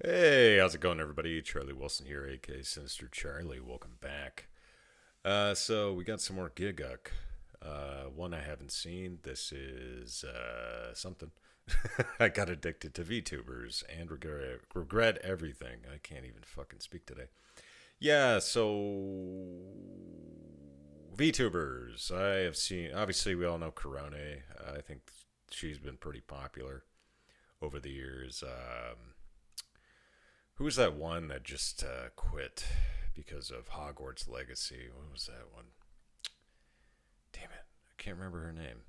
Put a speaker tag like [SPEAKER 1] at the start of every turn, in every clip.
[SPEAKER 1] Hey, how's it going, everybody? Charlie Wilson here, aka Sinister Charlie. Welcome back. So we got some more Gigguk. One I haven't seen. This is something. I got addicted to VTubers and regret everything. I can't even fucking speak today. Yeah, so VTubers. I have seen. Obviously, we all know Corone. I think she's been pretty popular over the years. Who was that one that just quit because of Hogwarts Legacy? What was that one? Damn it. I can't remember her name.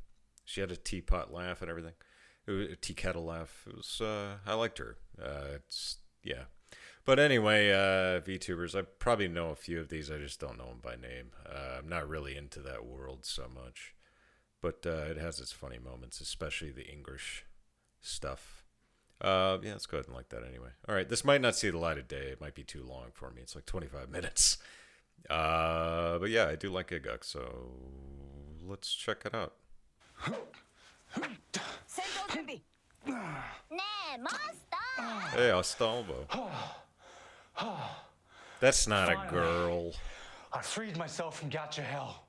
[SPEAKER 1] She had a teapot laugh and everything. It was a tea kettle laugh. It was, I liked her. Yeah. But anyway, VTubers, I probably know a few of these. I just don't know them by name. I'm not really into that world so much. But it has its funny moments, especially the English stuff. Yeah, let's go ahead and like that anyway. All right, this might not see the light of day. It might be too long for me. It's like 25 minutes. But yeah, I do like Gigguk, so let's check it out. Hey, Ostalvo. That's not a girl.
[SPEAKER 2] I freed myself from gacha hell.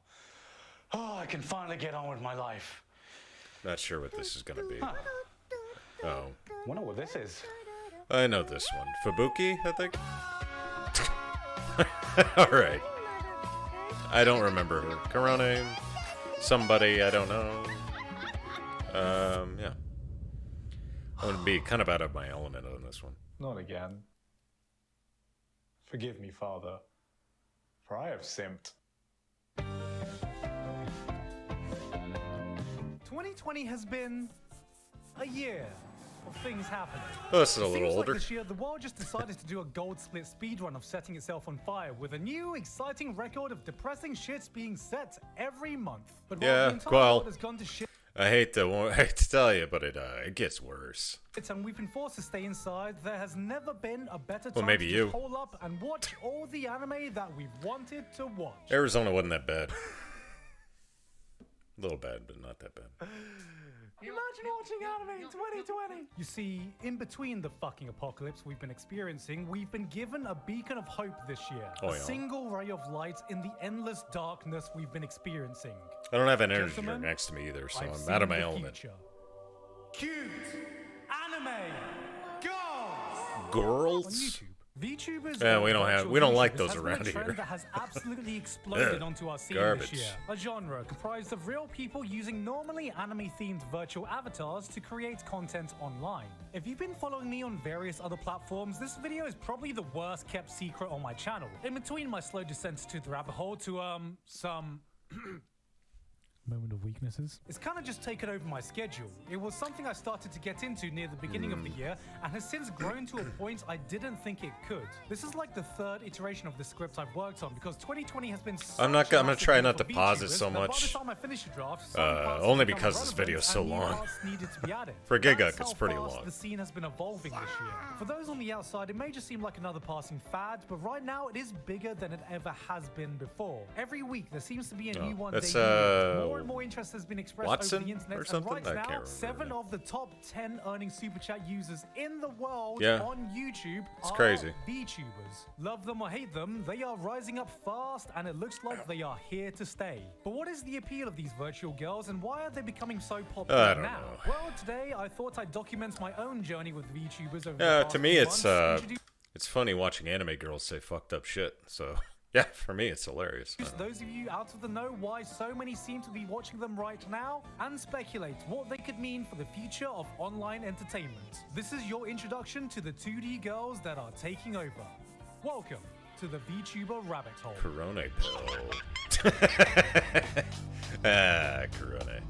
[SPEAKER 2] Oh, I can finally get on with my life.
[SPEAKER 1] Not sure what this is gonna be. Oh.
[SPEAKER 2] Wonder what this is.
[SPEAKER 1] I know this one. Fubuki, I think? Alright. I don't remember her. Corone, somebody, I don't know. Yeah. I'm gonna be kind of out of my element on this one.
[SPEAKER 3] Not again. Forgive me, Father, for I have simped.
[SPEAKER 4] 2020 has been a year of things happening.
[SPEAKER 1] Oh, this is a
[SPEAKER 4] It
[SPEAKER 1] little
[SPEAKER 4] seems
[SPEAKER 1] older.
[SPEAKER 4] Like this year, the world just decided to do a gold split speedrun of setting itself on fire with a new, exciting record of depressing shits being set every month. But while
[SPEAKER 1] Yeah,
[SPEAKER 4] the entire
[SPEAKER 1] well,
[SPEAKER 4] world has gone to shit,
[SPEAKER 1] I hate to tell you, but it gets worse.
[SPEAKER 4] and we've been forced to stay inside, there has never been a better time
[SPEAKER 1] maybe
[SPEAKER 4] to
[SPEAKER 1] you.
[SPEAKER 4] just hole up and watch all the anime that we've wanted to watch.
[SPEAKER 1] Arizona wasn't that bad. A little bad, but not that bad.
[SPEAKER 4] Imagine watching anime in 2020! You see, in between the fucking apocalypse we've been experiencing, we've been given a beacon of hope this year.
[SPEAKER 1] Oh,
[SPEAKER 4] a
[SPEAKER 1] yeah.
[SPEAKER 4] single ray of light in the endless darkness we've been experiencing.
[SPEAKER 1] I don't have an energy
[SPEAKER 4] Gentlemen,
[SPEAKER 1] drink next to me either, so
[SPEAKER 4] I've
[SPEAKER 1] I'm
[SPEAKER 4] seen
[SPEAKER 1] out of my
[SPEAKER 4] the
[SPEAKER 1] element.
[SPEAKER 4] future. Cute anime girls
[SPEAKER 1] Girls?
[SPEAKER 4] on YouTube. VTubers
[SPEAKER 1] Yeah,
[SPEAKER 4] or
[SPEAKER 1] we
[SPEAKER 4] virtual
[SPEAKER 1] don't like
[SPEAKER 4] YouTubers
[SPEAKER 1] those
[SPEAKER 4] has been
[SPEAKER 1] around
[SPEAKER 4] a trend
[SPEAKER 1] here.
[SPEAKER 4] that has absolutely exploded onto our scene
[SPEAKER 1] Garbage.
[SPEAKER 4] this year. A genre comprised of real people using normally anime-themed virtual avatars to create content online. If you've been following me on various other platforms, this video is probably the worst kept secret on my channel. In between my slow descent to the rabbit hole to some moment of weaknesses. It's kind of just taken over my schedule. It was something I started to get into near the beginning of the year and has since grown to a point I didn't think it could. This is like the third iteration of the script I've worked on because 2020 has been
[SPEAKER 1] I'm gonna try not to
[SPEAKER 4] for
[SPEAKER 1] pause it
[SPEAKER 4] VTubers
[SPEAKER 1] so
[SPEAKER 4] that by the
[SPEAKER 1] much.
[SPEAKER 4] time I finish the draft, some parts
[SPEAKER 1] Only
[SPEAKER 4] become
[SPEAKER 1] because this
[SPEAKER 4] irrelevant
[SPEAKER 1] video is so
[SPEAKER 4] and new
[SPEAKER 1] long.
[SPEAKER 4] parts needed to be added.
[SPEAKER 1] For Gigguk,
[SPEAKER 4] That's
[SPEAKER 1] it's
[SPEAKER 4] how
[SPEAKER 1] pretty
[SPEAKER 4] fast
[SPEAKER 1] long.
[SPEAKER 4] the scene has been evolving this year. For those on the outside, it may just seem like another passing fad, but right now it is bigger than it ever has been before. Every week there seems to be a new one.
[SPEAKER 1] That's,
[SPEAKER 4] more and more interest has been expressed
[SPEAKER 1] Watson
[SPEAKER 4] over the internet,
[SPEAKER 1] or something?
[SPEAKER 4] and
[SPEAKER 1] I
[SPEAKER 4] right
[SPEAKER 1] can't
[SPEAKER 4] now,
[SPEAKER 1] remember
[SPEAKER 4] 7
[SPEAKER 1] now.
[SPEAKER 4] of the top 10 earning super chat users in the world
[SPEAKER 1] Yeah.
[SPEAKER 4] on YouTube
[SPEAKER 1] It's
[SPEAKER 4] are
[SPEAKER 1] crazy.
[SPEAKER 4] VTubers. Love them or hate them, they are rising up fast, and it looks like they are here to stay. But what is the appeal of these virtual girls, and why are they becoming so popular
[SPEAKER 1] I don't
[SPEAKER 4] now?
[SPEAKER 1] know.
[SPEAKER 4] Well, today I thought I'd document my own journey with VTubers over the
[SPEAKER 1] Yeah,
[SPEAKER 4] past
[SPEAKER 1] to me
[SPEAKER 4] few
[SPEAKER 1] it's
[SPEAKER 4] months, introduce
[SPEAKER 1] it's funny watching anime girls say fucked up shit. So yeah, for me it's hilarious. I don't know.
[SPEAKER 4] those of you out of the know why so many seem to be watching them right now, and speculate what they could mean for the future of online entertainment. This is your introduction to the 2D girls that are taking over. Welcome to the VTuber rabbit hole.
[SPEAKER 1] Corona pill. Corona.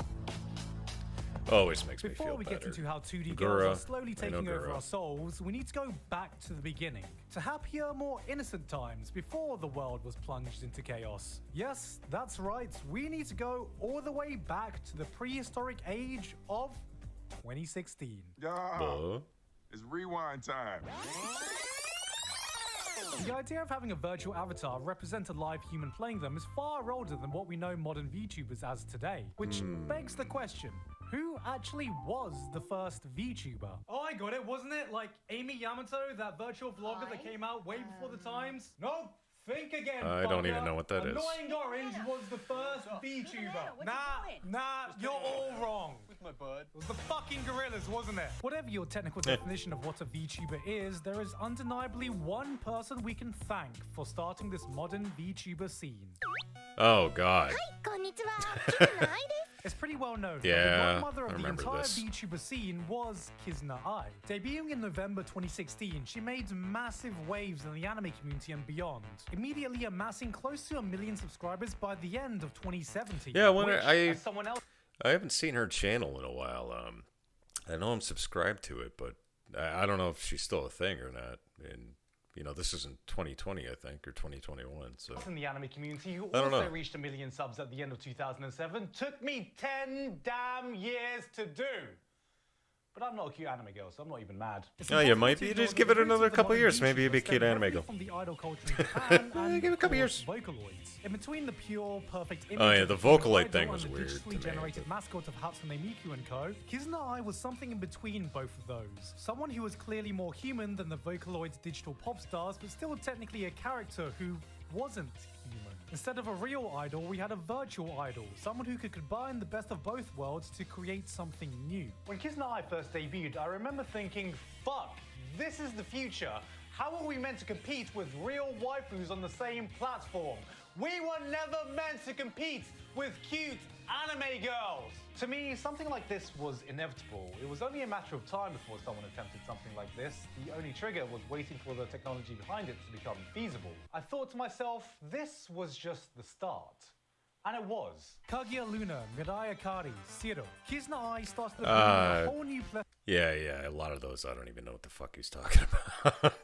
[SPEAKER 1] Always makes me
[SPEAKER 4] Before
[SPEAKER 1] feel
[SPEAKER 4] we
[SPEAKER 1] better.
[SPEAKER 4] get into how 2D
[SPEAKER 1] Gura.
[SPEAKER 4] girls are slowly
[SPEAKER 1] I know
[SPEAKER 4] taking over
[SPEAKER 1] Gura.
[SPEAKER 4] our souls, we need to go back to the beginning, to happier, more innocent times before the world was plunged into chaos. Yes, that's right, we need to go all the way back to the prehistoric age of 2016.
[SPEAKER 5] It's rewind time.
[SPEAKER 4] The idea of having a virtual avatar represent a live human playing them is far older than what we know modern VTubers as today, which begs the question, Who actually was the first VTuber? Oh, I got it, wasn't it? Like Amy Yamato, that virtual vlogger that came out way before the times? Nope. Think again.
[SPEAKER 1] I don't even know what that is.
[SPEAKER 4] Annoying Orange was the first VTuber. Nah, you're all wrong. With my bud. It was the fucking gorillas, wasn't it? Whatever your technical definition of what a VTuber is, there is undeniably one person we can thank for starting this modern VTuber scene.
[SPEAKER 1] Oh God.
[SPEAKER 4] It's pretty well known.
[SPEAKER 1] Yeah,
[SPEAKER 4] the godmother of
[SPEAKER 1] I
[SPEAKER 4] the
[SPEAKER 1] remember
[SPEAKER 4] entire
[SPEAKER 1] this.
[SPEAKER 4] VTuber scene was Kizuna Ai. Debuting in November 2016, she made massive waves in the anime community and beyond, immediately amassing close to 1 million subscribers by the end of 2017.
[SPEAKER 1] Yeah, when
[SPEAKER 4] someone else.
[SPEAKER 1] I haven't seen her channel in a while. I know I'm subscribed to it, but I don't know if she's still a thing or not. And you know, this isn't 2020, I think, or 2021. So
[SPEAKER 4] In the anime community, who
[SPEAKER 1] I don't
[SPEAKER 4] also
[SPEAKER 1] know.
[SPEAKER 4] reached 1 million subs at the end of 2007, took me 10 damn years to do. But I'm not a cute anime girl, so I'm not even mad.
[SPEAKER 1] Oh, you might be. Just give it another couple years. Maybe you'll be a cute anime girl.
[SPEAKER 4] From the idol culture in Japan and
[SPEAKER 1] Give it a couple years.
[SPEAKER 4] Vocaloids. In between the pure, perfect image
[SPEAKER 1] Oh, yeah,
[SPEAKER 4] of
[SPEAKER 1] the
[SPEAKER 4] female
[SPEAKER 1] Vocaloid
[SPEAKER 4] idol
[SPEAKER 1] thing
[SPEAKER 4] and
[SPEAKER 1] was
[SPEAKER 4] the
[SPEAKER 1] weird to
[SPEAKER 4] digitally
[SPEAKER 1] me,
[SPEAKER 4] generated mascot of Hatsune Miku and Co., Kizuna Ai was something in between both of those. Someone who was clearly more human than the Vocaloid's digital pop stars, but still technically a character who wasn't human. Instead of a real idol, we had a virtual idol, someone who could combine the best of both worlds to create something new. When Kizuna Ai first debuted, I remember thinking, fuck, this is the future. How are we meant to compete with real waifus on the same platform? We were never meant to compete with cute anime girls. To me, something like this was inevitable. It was only a matter of time before someone attempted something like this. The only trigger was waiting for the technology behind it to become feasible. I thought to myself, this was just the start. And it was. Kaguya Luna, Mirai Akari, Zero. Kizuna Ai started a whole new plethora.
[SPEAKER 1] Yeah, a lot of those I don't even know what the fuck he's talking about.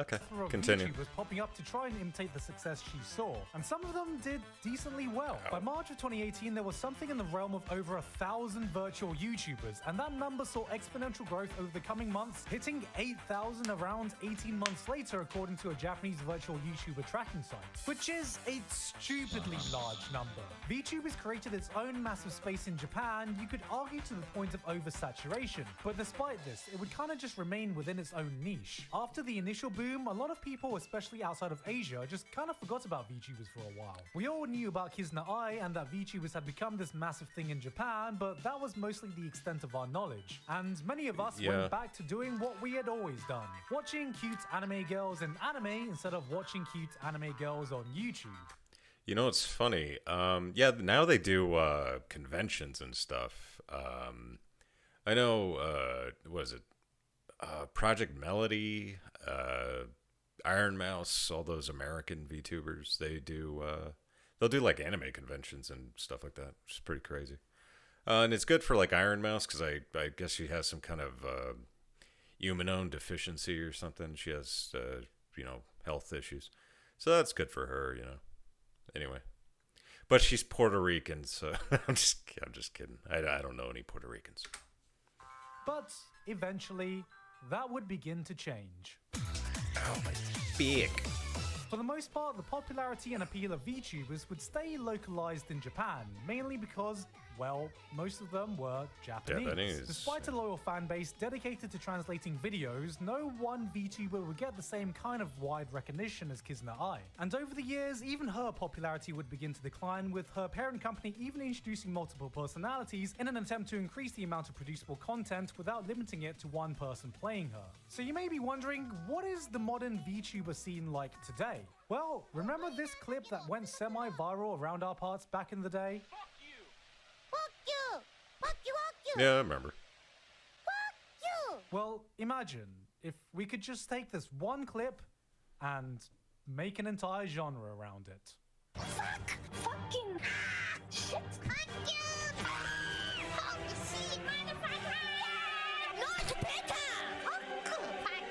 [SPEAKER 1] Okay, continue.
[SPEAKER 4] VTubers popping up to try and imitate the success she saw, and some of them did decently well. By March of 2018, there was something in the realm of over 1,000 virtual YouTubers, and that number saw exponential growth over the coming months, hitting 8,000 around 18 months later, according to a Japanese virtual YouTuber tracking site, which is a stupidly large number. VTubers created its own massive space in Japan, you could argue to the point of oversaturation, but despite this, it would kind of just remain within its own niche. After the initial boom, a lot of people, especially outside of Asia, just kind of forgot about VTubers for a while. We all knew about Kizuna Ai and that VTubers had become this massive thing in Japan, but that was mostly the extent of our knowledge. And many of us went back to doing what we had always done, watching cute anime girls in anime instead of watching cute anime girls on YouTube.
[SPEAKER 1] You know, it's funny. Yeah, now they do conventions and stuff. I know, what is it? Project Melody, Iron Mouse, all those American VTubers, they'll do like anime conventions and stuff like that, which is pretty crazy. And it's good for like Iron Mouse because I guess she has some kind of humanome deficiency or something. She has, health issues. So that's good for her, Anyway. But she's Puerto Rican, so I'm just kidding. I don't know any Puerto Ricans.
[SPEAKER 4] But eventually, that would begin to change.
[SPEAKER 1] Oh, my big.
[SPEAKER 4] For the most part, the popularity and appeal of VTubers would stay localized in Japan, mainly because, well, most of them were Japanese. Despite a loyal fan base dedicated to translating videos, no one VTuber would get the same kind of wide recognition as Kizuna Ai. And over the years, even her popularity would begin to decline, with her parent company even introducing multiple personalities in an attempt to increase the amount of producible content without limiting it to one person playing her. So you may be wondering, what is the modern VTuber scene like today? Well, remember this clip that went semi-viral around our parts back in the day?
[SPEAKER 1] Yeah, I remember.
[SPEAKER 4] Well, imagine if we could just take this one clip and make an entire genre around it.
[SPEAKER 6] Fucking shit. Fuck you. Holy shit, motherfucker. Not better. Fuck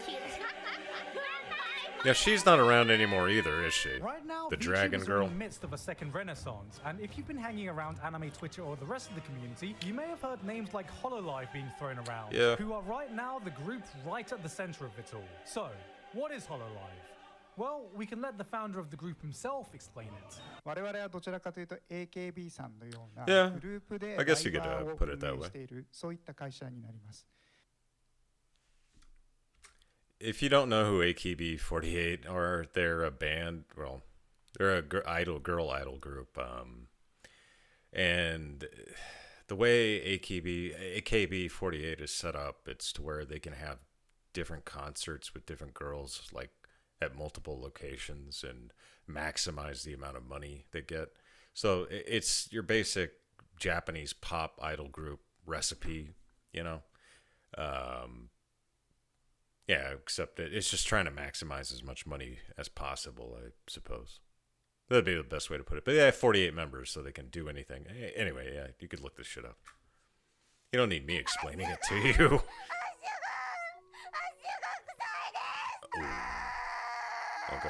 [SPEAKER 6] you.
[SPEAKER 1] Yeah, she's not around anymore either, is she?
[SPEAKER 4] Right now,
[SPEAKER 1] the
[SPEAKER 4] VTubers
[SPEAKER 1] Dragon Girl.
[SPEAKER 4] are in the midst of a second renaissance, and if you've been hanging around anime Twitter or the rest of the community, you may have heard names like HoloLive being thrown around, who are right now the group right at the center of it all. So, what is HoloLive? Well, we can let the founder of the group himself explain it.
[SPEAKER 7] 我々はどちらかというと AKB さんのような
[SPEAKER 1] Yeah,
[SPEAKER 7] グループで
[SPEAKER 1] I guess you could,
[SPEAKER 7] ライバーを
[SPEAKER 1] put it that
[SPEAKER 7] 運営
[SPEAKER 1] way.
[SPEAKER 7] しているそういった会社になります。
[SPEAKER 1] If you don't know who AKB48 are, they're a band. Well, they're a girl idol group. And the way AKB48 is set up, it's to where they can have different concerts with different girls, like at multiple locations, and maximize the amount of money they get. So it's your basic Japanese pop idol group recipe, you know. Yeah, except it's just trying to maximize as much money as possible, I suppose. That'd be the best way to put it. But they have 48 members, so they can do anything. Anyway, yeah, you could look this shit up. You don't need me explaining it to you. Okay.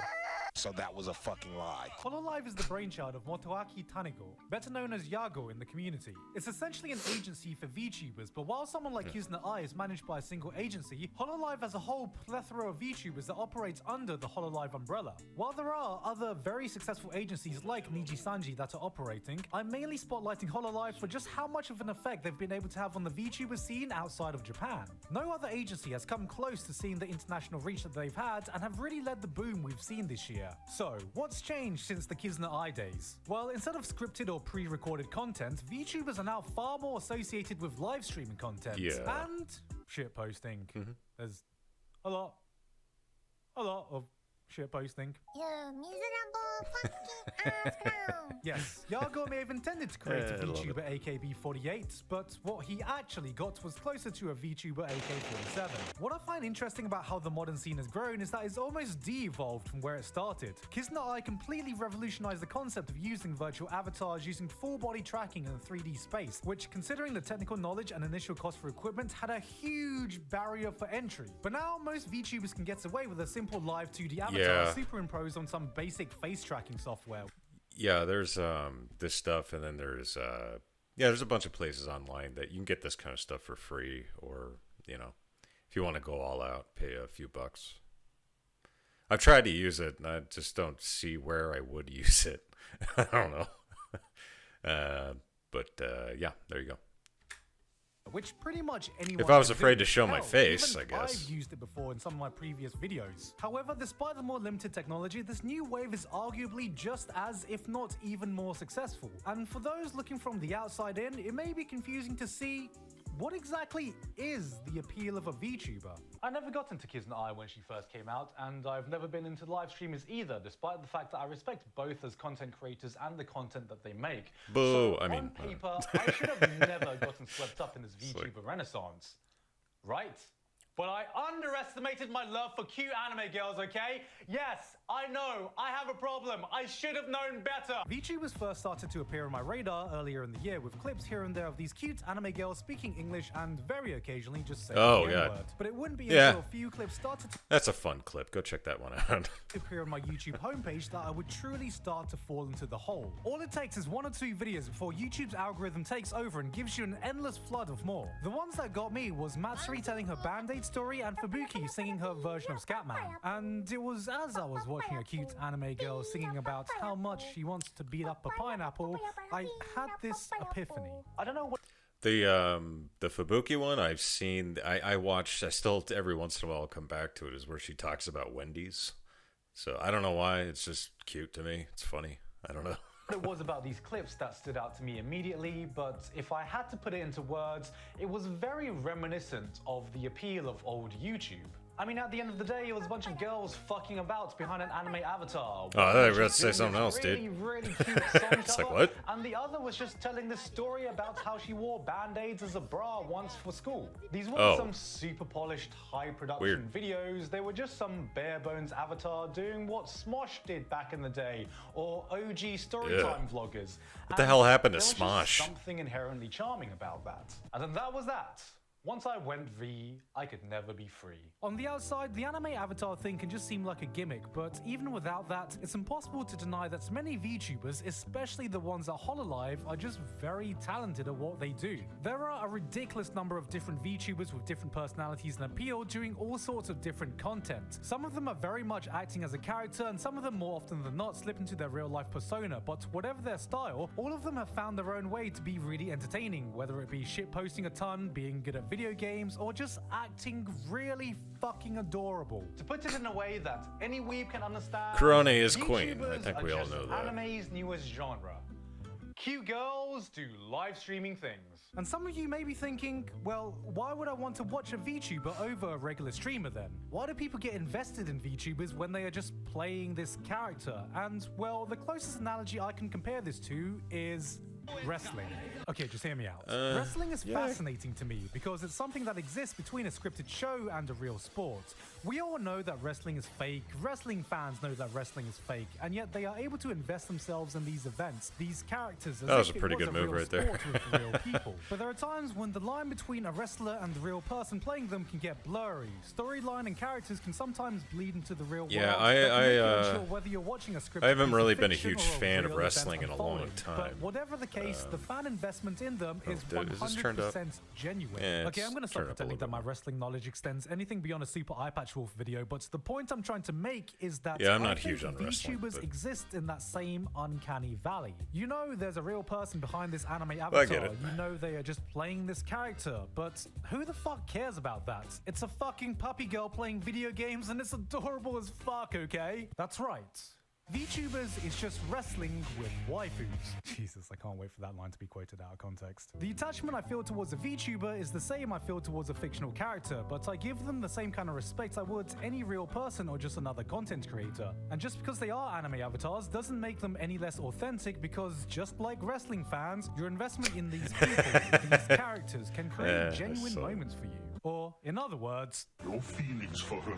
[SPEAKER 8] So that was a fucking lie.
[SPEAKER 4] Hololive is the brainchild of Motoaki Tanigo, better known as Yago in the community. It's essentially an agency for VTubers, but while someone like Kizuna Ai is managed by a single agency, Hololive has a whole plethora of VTubers that operates under the Hololive umbrella. While there are other very successful agencies like Niji Sanji that are operating, I'm mainly spotlighting Hololive for just how much of an effect they've been able to have on the VTuber scene outside of Japan. No other agency has come close to seeing the international reach that they've had and have really led the boom we've seen this year. So, what's changed since the Kizuna Ai days? Well, instead of scripted or pre-recorded content, VTubers are now far more associated with live streaming content and shit posting. There's a lot of shit posting.
[SPEAKER 6] You miserable fucking ass clown.
[SPEAKER 4] Yes, Yago may have intended to create a VTuber AKB48, but what he actually got was closer to a VTuber AK47. What I find interesting about how the modern scene has grown is that it's almost de-evolved from where it started. Kizuna Ai completely revolutionized the concept of using virtual avatars using full body tracking in a 3D space, which, considering the technical knowledge and initial cost for equipment, had a huge barrier for entry. But now most VTubers can get away with a simple live 2D avatar superimposed on some basic face tracking software.
[SPEAKER 1] Yeah, there's this stuff, and then there's there's a bunch of places online that you can get this kind of stuff for free, or you know, if you want to go all out, pay a few bucks. I've tried to use it, and I just don't see where I would use it. I don't know. But yeah, there you go.
[SPEAKER 4] Which pretty much anyone.
[SPEAKER 1] If I was
[SPEAKER 4] can
[SPEAKER 1] afraid
[SPEAKER 4] do.
[SPEAKER 1] to show my
[SPEAKER 4] Hell,
[SPEAKER 1] face,
[SPEAKER 4] even
[SPEAKER 1] I guess.
[SPEAKER 4] I've used it before in some of my previous videos. However, despite the more limited technology, this new wave is arguably just as, if not even more successful. And for those looking from the outside in, it may be confusing to see what exactly is the appeal of a VTuber. I never got into Kizuna Ai when she first came out, and I've never been into live streamers either, despite the fact that I respect both as content creators and the content that they make.
[SPEAKER 1] Boo!
[SPEAKER 4] So,
[SPEAKER 1] I mean,
[SPEAKER 4] on paper, I should have never gotten swept up in this VTuber renaissance. Right? But I underestimated my love for cute anime girls, okay? Yes, I know, I have a problem. I should have known better. VTubers first started to appear on my radar earlier in the year with clips here and there of these cute anime girls speaking English and very occasionally just saying the N-word. But it wouldn't be until a few clips started to
[SPEAKER 1] That's a fun clip. Go check that one out.
[SPEAKER 4] appear on my YouTube homepage that I would truly start to fall into the hole. All it takes is one or two videos before YouTube's algorithm takes over and gives you an endless flood of more. The ones that got me was Matsuri telling her Band-Aid story and Fubuki singing her version of Scatman. And it was as I was watching a cute anime girl singing about how much she wants to beat up a pineapple, I had this epiphany. I don't know what
[SPEAKER 1] The Fubuki one I've seen. I watched. I still every once in a while come back to it. Is where she talks about Wendy's. So I don't know why. It's just cute to me. It's funny. I don't know.
[SPEAKER 4] it was about these clips that stood out to me immediately, but if I had to put it into words, it was very reminiscent of the appeal of old YouTube. I mean, at the end of the day, it was a bunch of girls fucking about behind an anime avatar.
[SPEAKER 1] Oh, I thought you were about to say something else,
[SPEAKER 4] really,
[SPEAKER 1] dude.
[SPEAKER 4] really cute song
[SPEAKER 1] It's
[SPEAKER 4] cover,
[SPEAKER 1] like, what?
[SPEAKER 4] and the other was just telling the story about how she wore band-aids as a bra once for school. These weren't some super polished, high production videos. They were just some bare bones avatar doing what Smosh did back in the day, or OG Storytime vloggers.
[SPEAKER 1] What the hell happened to
[SPEAKER 4] there was
[SPEAKER 1] Smosh?
[SPEAKER 4] just something inherently charming about that. And then that was that. Once I went V, I could never be free. On the outside, the anime avatar thing can just seem like a gimmick, but even without that, it's impossible to deny that many VTubers, especially the ones at Hololive, are just very talented at what they do. There are a ridiculous number of different VTubers with different personalities and appeal doing all sorts of different content. Some of them are very much acting as a character, and some of them more often than not slip into their real life persona, but whatever their style, all of them have found their own way to be really entertaining, whether it be shitposting a ton, being good at video games, or just acting really fucking adorable. To put it in a way that any weeb can understand,
[SPEAKER 1] Corona is queen. I
[SPEAKER 4] VTubers
[SPEAKER 1] think we
[SPEAKER 4] are
[SPEAKER 1] all
[SPEAKER 4] just
[SPEAKER 1] know that.
[SPEAKER 4] Anime's newest genre. Cute girls do live streaming things. And some of you may be thinking, well, why would I want to watch a VTuber over a regular streamer then? Why do people get invested in VTubers when they are just playing this character? And well, the closest analogy I can compare this to is wrestling. Okay, just hear me out. Wrestling is fascinating to me because it's something that exists between a scripted show and a real sport. We all know that wrestling is fake, wrestling fans know that wrestling is fake, and yet they are able to invest themselves in these events, these characters, as
[SPEAKER 1] That was
[SPEAKER 4] if
[SPEAKER 1] a
[SPEAKER 4] it
[SPEAKER 1] pretty
[SPEAKER 4] was
[SPEAKER 1] good
[SPEAKER 4] a
[SPEAKER 1] move
[SPEAKER 4] real
[SPEAKER 1] right there.
[SPEAKER 4] sport with real people. But there are times when the line between a wrestler and the real person playing them can get blurry. Storyline and characters can sometimes bleed into the real
[SPEAKER 1] Yeah,
[SPEAKER 4] world. that can make you unsure whether you're watching a scripted
[SPEAKER 1] I haven't
[SPEAKER 4] piece
[SPEAKER 1] really
[SPEAKER 4] of
[SPEAKER 1] been a
[SPEAKER 4] fiction
[SPEAKER 1] huge
[SPEAKER 4] or
[SPEAKER 1] fan of
[SPEAKER 4] real event
[SPEAKER 1] wrestling in a long
[SPEAKER 4] unfolding.
[SPEAKER 1] time.
[SPEAKER 4] But whatever the case, the fan investment in them is
[SPEAKER 1] is this turned up?
[SPEAKER 4] 100% genuine.
[SPEAKER 1] Yeah,
[SPEAKER 4] Okay, I'm going to
[SPEAKER 1] it's
[SPEAKER 4] stop
[SPEAKER 1] turned up a
[SPEAKER 4] pretending
[SPEAKER 1] little
[SPEAKER 4] that my
[SPEAKER 1] bit.
[SPEAKER 4] wrestling knowledge extends anything beyond a super eye patch wolf video, but the point I'm trying to make is that
[SPEAKER 1] Yeah, I'm
[SPEAKER 4] I
[SPEAKER 1] not
[SPEAKER 4] think
[SPEAKER 1] huge on wrestling,
[SPEAKER 4] VTubers
[SPEAKER 1] but-
[SPEAKER 4] exist in that same uncanny valley. You know there's a real person behind this anime
[SPEAKER 1] I
[SPEAKER 4] avatar.
[SPEAKER 1] get it.
[SPEAKER 4] You know they are just playing this character, but who the fuck cares about that? It's a fucking puppy girl playing video games and it's adorable as fuck, okay? That's right. VTubers is just wrestling with waifus. Jesus, I can't wait for that line to be quoted out of context. The attachment I feel towards a VTuber is the same I feel towards a fictional character, but I give them the same kind of respect I would any real person or just another content creator. And just because they are anime avatars doesn't make them any less authentic, because just like wrestling fans, your investment in these people, these characters, can create genuine moments for you. Or, in other words,
[SPEAKER 5] Your feelings for her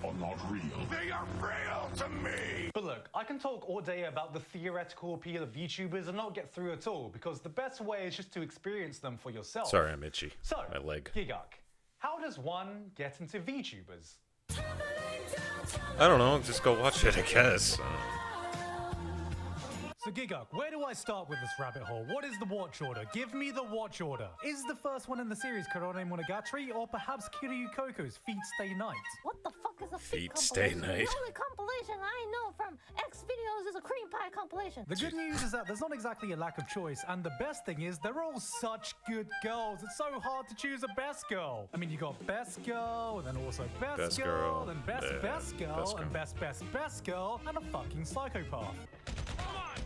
[SPEAKER 5] are not real. They are real to me!
[SPEAKER 4] but look, I can talk all day about the theoretical appeal of VTubers and not get through at all, because the best way is just to experience them for yourself.
[SPEAKER 1] Sorry, I'm itchy.
[SPEAKER 4] So,
[SPEAKER 1] My leg.
[SPEAKER 4] Gigguk, how does one get into VTubers?
[SPEAKER 1] I don't know. Just go watch it, I guess.
[SPEAKER 4] So Gigguk, where do I start with this rabbit hole? What is the watch order? Give me the watch order. Is the first one in the series Korone Monogatari, or perhaps Kiryu Koko's Feet Stay Night?
[SPEAKER 6] What the fuck is a
[SPEAKER 1] Feet
[SPEAKER 6] feet
[SPEAKER 1] stay
[SPEAKER 6] compilation?
[SPEAKER 1] night.
[SPEAKER 6] The only compilation I know from X videos is a cream pie compilation.
[SPEAKER 4] The good news is that there's not exactly a lack of choice, and the best thing is they're all such good girls. It's so hard to choose a best girl. I mean, you got best girl, and then also best girl, and best girl,
[SPEAKER 1] best girl.
[SPEAKER 4] and best girl, and a fucking psychopath.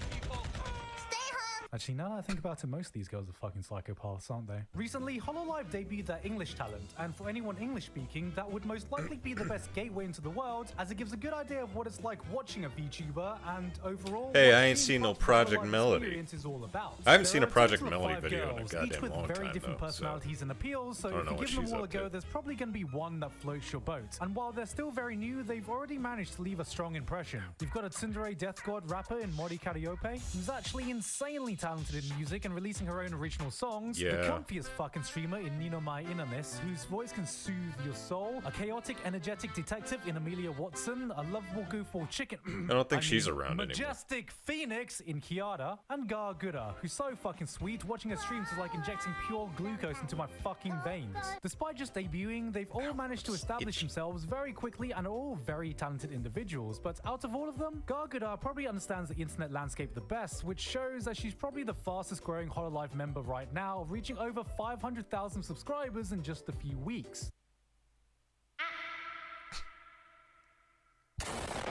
[SPEAKER 6] Stay home.
[SPEAKER 4] Actually, now that I think about it, most of these girls are fucking psychopaths, aren't they? Recently, Hololive debuted their English talent, and for anyone English-speaking, that would most likely be the best gateway into the world, as it gives a good idea of what it's like watching a VTuber, and overall,
[SPEAKER 1] Hey,
[SPEAKER 4] what
[SPEAKER 1] I ain't
[SPEAKER 4] being
[SPEAKER 1] seen no
[SPEAKER 4] part of the
[SPEAKER 1] Project
[SPEAKER 4] Hololive
[SPEAKER 1] Melody.
[SPEAKER 4] experience is all about.
[SPEAKER 1] I haven't
[SPEAKER 4] There
[SPEAKER 1] seen
[SPEAKER 4] are
[SPEAKER 1] a Project
[SPEAKER 4] total of
[SPEAKER 1] Melody
[SPEAKER 4] 5
[SPEAKER 1] video in a
[SPEAKER 4] girls,
[SPEAKER 1] goddamn
[SPEAKER 4] each with
[SPEAKER 1] long
[SPEAKER 4] very
[SPEAKER 1] time,
[SPEAKER 4] different
[SPEAKER 1] though, so
[SPEAKER 4] personalities and appeals, so
[SPEAKER 1] I don't
[SPEAKER 4] if
[SPEAKER 1] know
[SPEAKER 4] you
[SPEAKER 1] what
[SPEAKER 4] give them
[SPEAKER 1] she's
[SPEAKER 4] all a
[SPEAKER 1] up
[SPEAKER 4] go,
[SPEAKER 1] to.
[SPEAKER 4] there's probably going to be one that floats your boat. And while they're still very new, they've already managed to leave a strong impression. You've got a tsundere death god rapper in Mori Kariope, who's actually insanely talented in music and releasing her own original songs.
[SPEAKER 1] Yeah.
[SPEAKER 4] The comfiest fucking streamer in Nino Mai Inanes, whose voice can soothe your soul. A chaotic, energetic detective in Amelia Watson. A lovable goofball chicken.
[SPEAKER 1] I don't think she's around anymore.
[SPEAKER 4] Majestic Phoenix in Kiara. And Gargura, who's so fucking sweet. Watching her streams is like injecting pure glucose into my fucking veins. Despite just debuting, they've all managed to establish themselves very quickly and are all very talented individuals. But out of all of them, Gargura probably understands the internet landscape the best, which shows that she's probably the fastest growing Hololive member right now, reaching over 500,000 subscribers in just a few weeks.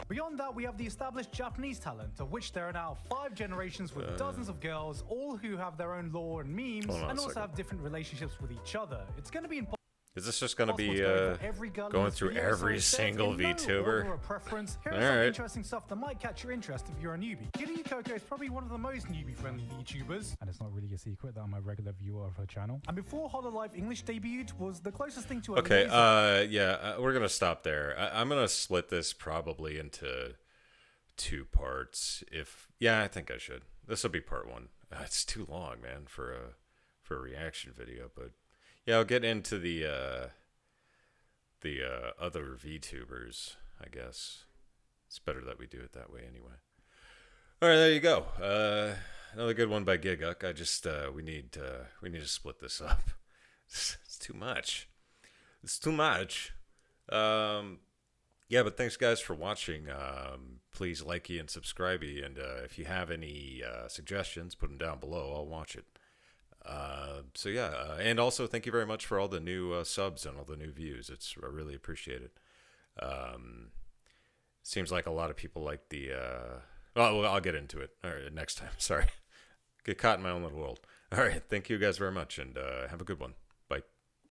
[SPEAKER 4] Beyond that, we have the established Japanese talent, of which there are now 5 generations with dozens of girls, all who have their own lore and memes,
[SPEAKER 1] Hold on a
[SPEAKER 4] and also
[SPEAKER 1] second.
[SPEAKER 4] have different relationships with each other. It's going to be impossible.
[SPEAKER 1] Is this just gonna be
[SPEAKER 4] to go over every girl in
[SPEAKER 1] going
[SPEAKER 4] this
[SPEAKER 1] through
[SPEAKER 4] video, so
[SPEAKER 1] every
[SPEAKER 4] instead,
[SPEAKER 1] single
[SPEAKER 4] in no order
[SPEAKER 1] VTuber?
[SPEAKER 4] or preference, here are
[SPEAKER 1] All
[SPEAKER 4] some
[SPEAKER 1] right.
[SPEAKER 4] interesting stuff that might catch your interest if you're a newbie. Kiryu Koko is probably one of the most newbie-friendly VTubers, and it's not really a secret that I'm a regular viewer of her channel. And before Hololive English debuted, was the closest thing to a
[SPEAKER 1] Okay,
[SPEAKER 4] laser-
[SPEAKER 1] we're gonna stop there. I'm gonna split this probably into 2 parts. I think I should. This will be part 1. It's too long, man, for a reaction video. But yeah, I'll get into the the other VTubers, I guess. It's better that we do it that way anyway. All right, there you go. Another good one by Gigguk. I just we need to split this up. It's too much. It's too much. Yeah, but thanks guys for watching. Please like and subscribe, and if you have any suggestions, put them down below. I'll watch it. So yeah, and also thank you very much for all the new subs and all the new views. I really appreciate it. Seems like a lot of people like the. Well, I'll get into it. All right, next time. Sorry, get caught in my own little world. All right, thank you guys very much, and have a good one.